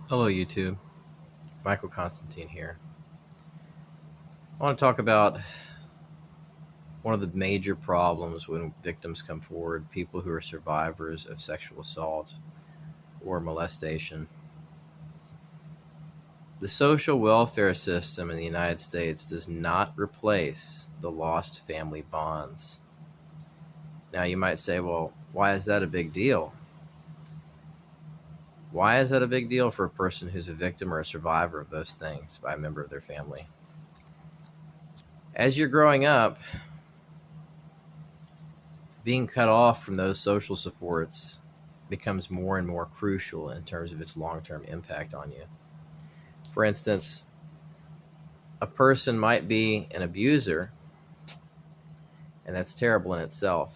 Hello, YouTube. Michael Constantine here. I want to talk about one of the major problems when victims come forward, people who are survivors of sexual assault or molestation. The social welfare system in the United States does not replace the lost family bonds. Now, you might say, well, why is that a big deal? Why is that a big deal for a person who's a victim or a survivor of those things by a member of their family? As you're growing up, being cut off from those social supports becomes more and more crucial in terms of its long term impact on you. For instance, a person might be an abuser, and that's terrible in itself.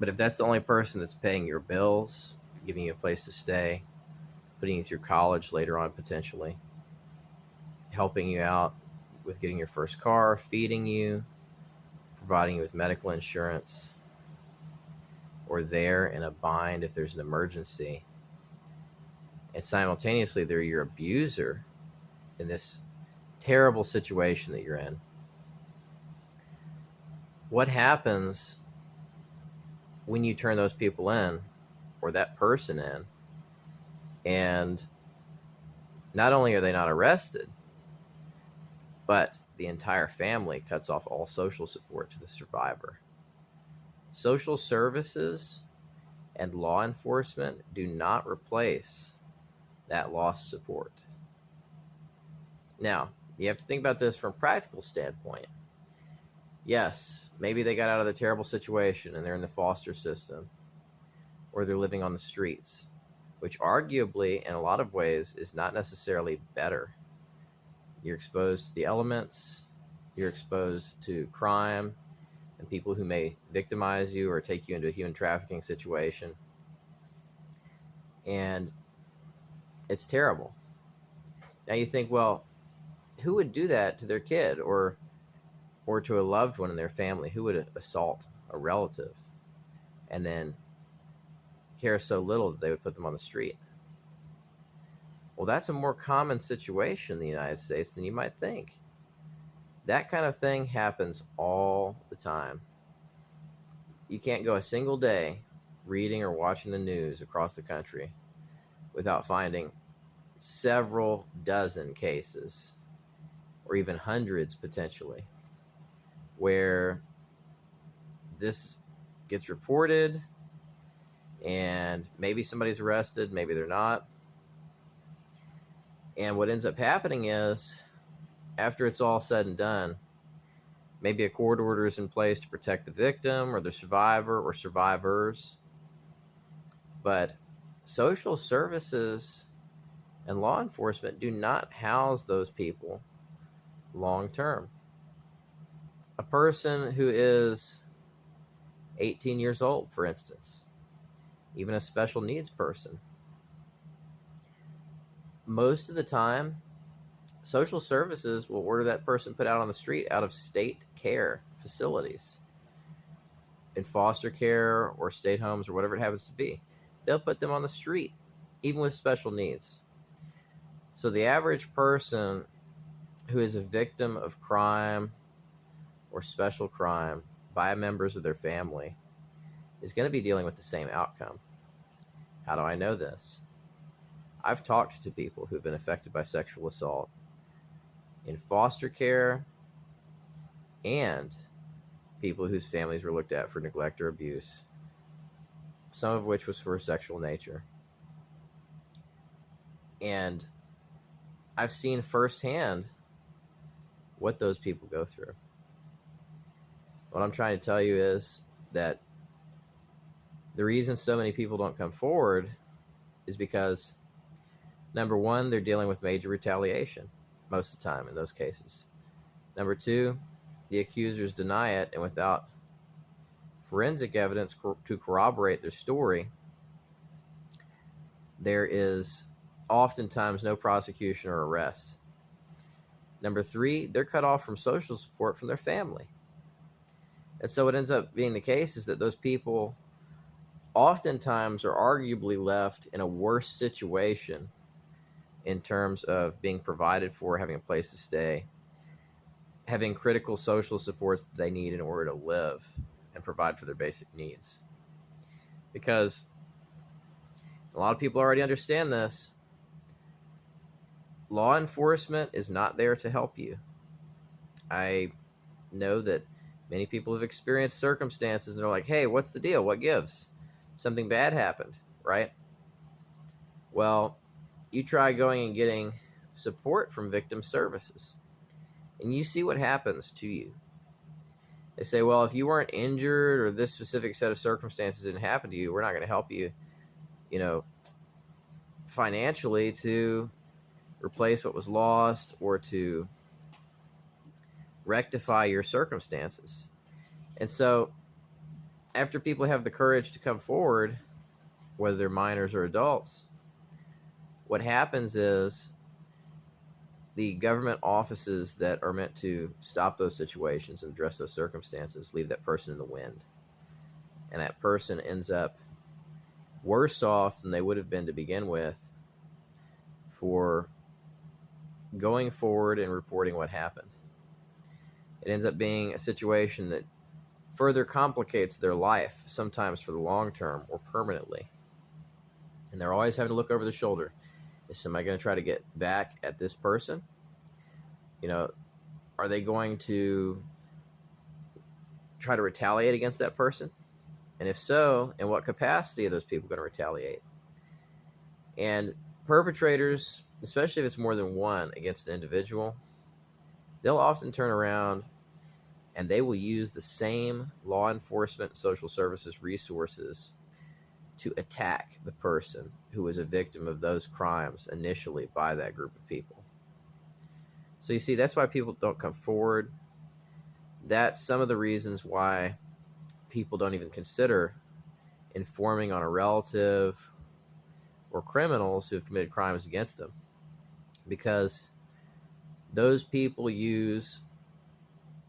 But if that's the only person that's paying your bills, giving you a place to stay, putting you through college later on potentially, helping you out with getting your first car, feeding you, providing you with medical insurance, or there in a bind if there's an emergency, and simultaneously they're your abuser in this terrible situation that you're in, what happens when you turn those people in or that person in, and not only are they not arrested, but the entire family cuts off all social support to the survivor? Social services and law enforcement do not replace that lost support. Now, you have to think about this from a practical standpoint. Yes, maybe they got out of the terrible situation and they're in the foster system, or they're living on the streets, which arguably, in a lot of ways, is not necessarily better. You're exposed to the elements, you're exposed to crime and people who may victimize you or take you into a human trafficking situation. And it's terrible. Now you think, well, who would do that to their kid or to a loved one in their family? Who would assault a relative and then care so little that they would put them on the street? Well, that's a more common situation in the United States than you might think. That kind of thing happens all the time. You can't go a single day reading or watching the news across the country without finding several dozen cases, or even hundreds potentially, where this gets reported and maybe somebody's arrested, maybe they're not. And what ends up happening is, after it's all said and done, maybe a court order is in place to protect the victim or the survivor or survivors. But social services and law enforcement do not house those people long term. A person who is 18 years old, for instance, even a special needs person, most of the time, social services will order that person put out on the street out of state care facilities, in foster care or state homes or whatever it happens to be. They'll put them on the street, even with special needs. So the average person who is a victim of crime or special crime by members of their family is going to be dealing with the same outcome. How do I know this? I've talked to people who've been affected by sexual assault in foster care and people whose families were looked at for neglect or abuse, some of which was for a sexual nature. And I've seen firsthand what those people go through. What I'm trying to tell you is that the reason so many people don't come forward is because, number one, they're dealing with major retaliation most of the time in those cases. Number two, the accusers deny it, and without forensic evidence to corroborate their story, there is oftentimes no prosecution or arrest. Number three, they're cut off from social support from their family. And so what ends up being the case is that those people oftentimes are arguably left in a worse situation in terms of being provided for, having a place to stay, having critical social supports that they need in order to live and provide for their basic needs. Because a lot of people already understand this. Law enforcement is not there to help you. I know that many people have experienced circumstances and they're like, hey, what's the deal? What gives? Something bad happened, right? Well, you try going and getting support from victim services, and you see what happens to you. They say, well, if you weren't injured or this specific set of circumstances didn't happen to you, we're not going to help you, financially to replace what was lost or to rectify your circumstances. And so after people have the courage to come forward, whether they're minors or adults, what happens is the government offices that are meant to stop those situations and address those circumstances leave that person in the wind. And that person ends up worse off than they would have been to begin with for going forward and reporting what happened. It ends up being a situation that further complicates their life, sometimes for the long term or permanently. And they're always having to look over their shoulder. Is somebody going to try to get back at this person? Are they going to try to retaliate against that person? And if so, in what capacity are those people going to retaliate? And perpetrators, especially if it's more than one against an individual, they'll often turn around and they will use the same law enforcement, social services resources to attack the person who was a victim of those crimes initially by that group of people. So you see, that's why people don't come forward. That's some of the reasons why people don't even consider informing on a relative or criminals who have committed crimes against them, because those people use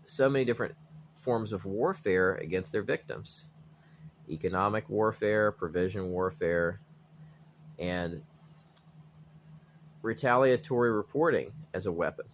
so many different forms of warfare against their victims. Economic warfare, provision warfare, and retaliatory reporting as a weapon.